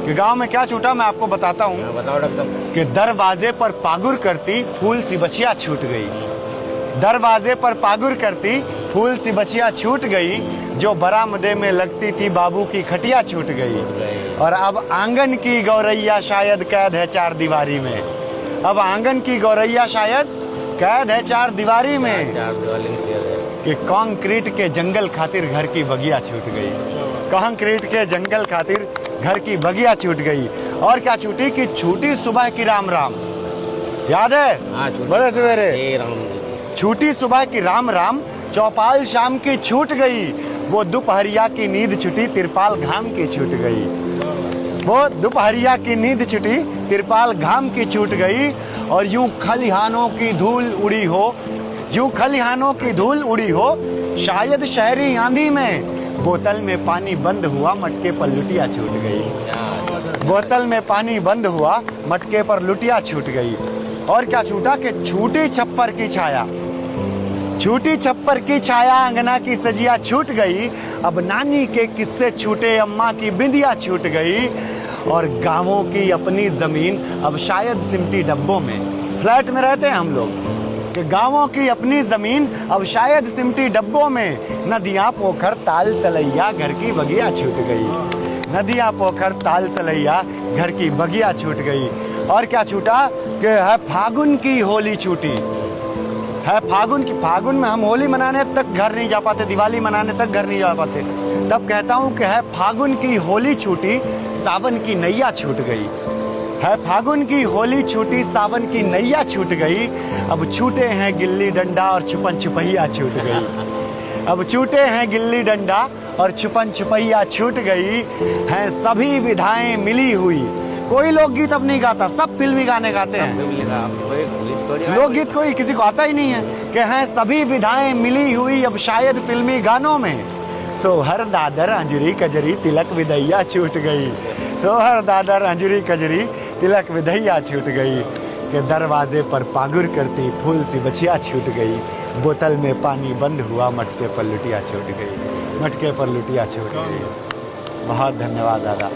कि गांव में क्या छूटा, मैं आपको बताता हूँ। बताओ डॉक्टर साहब। कि दरवाजे पर पागुर करती फूल सी बचिया छूट गई। दरवाजे पर पागुर करती फूल सी बचिया छूट गई, जो बरामदे में लगती थी बाबू की खटिया छूट गई। और अब आंगन की गौरैया शायद कैद है चार दीवारी में। अब आंगन की गौरैया शायद कैद है चार दीवारी में। कि कंक्रीट के जंगल खातिर घर की बगिया छूट गई। कंक्रीट के जंगल खातिर घर की बगिया छूट गई। और क्या छूटी कि छूटी सुबह की राम राम, याद है? बड़े सवेरे छूटी सुबह की राम राम, चौपाल शाम की छूट गई। वो दोपहरिया की नींद छुटी, तिरपाल घाम की छूट गई। वो दोपहरिया की नींद छुटी, तिरपाल घाम की छूट गई। और यूं खलिहानों की धूल उड़ी हो, यूं खलिहानों की धूल उड़ी हो, शायद शहरी आंधी में। बोतल में पानी बंद हुआ, मटके पर लुटिया छूट गई। बोतल में पानी बंद हुआ, मटके पर लुटिया छूट गई। और क्या छूटा कि छूटी छप्पर की छाया, छूटी छप्पर की छाया, अंगना की सजिया छूट गई। अब नानी के किस्से छूटे, अम्मा की बिंदिया छूट गई। और गांवों की अपनी जमीन अब शायद सिमटी डब्बों में। फ्लैट में रहते हैं हम लोग, कि गांवों की अपनी जमीन अब शायद सिमटी डब्बों में। नदियां पोखर ताल तलैया, घर की बगिया छूट गई। नदियां पोखर ताल तलैया, घर की बगिया छूट गई। और क्या छूटा कि है फागुन की होली छूटी। है फागुन की, फागुन में हम होली मनाने तक घर नहीं जा पाते, दिवाली मनाने तक घर नहीं जा पाते। तब कहता हूँ कि है फागुन की होली छूटी, सावन की नैया छूट गई। है फागुन की होली छूटी, सावन की नैया छूट गई। अब छूटे हैं गिल्ली डंडा और छुपन छुपैया छूट गई। अब छूटे हैं गिल्ली डंडा और छुपन छुपैया छूट गई। हैं सभी विधाएं मिली हुई। कोई लोकगीत अब नहीं गाता, सब फिल्मी गाने गाते हैं। लोकगीत कोई किसी को आता ही नहीं है। कि हैं सभी विधाएं मिली हुई अब शायद फिल्मी गानों में। सोहर दादर अंजरी कजरी तिलक विदैया छूट गई। सोहर दादर अंजरी कजरी तिलक विदैया छूट गई। कि दरवाजे पर पागुर करती फूल सी बचिया छूट गई। बोतल में पानी बंद हुआ, मटके पर लुटिया छूट गई। मटके पर लुटिया छूट गई। बहुत धन्यवाद दादा।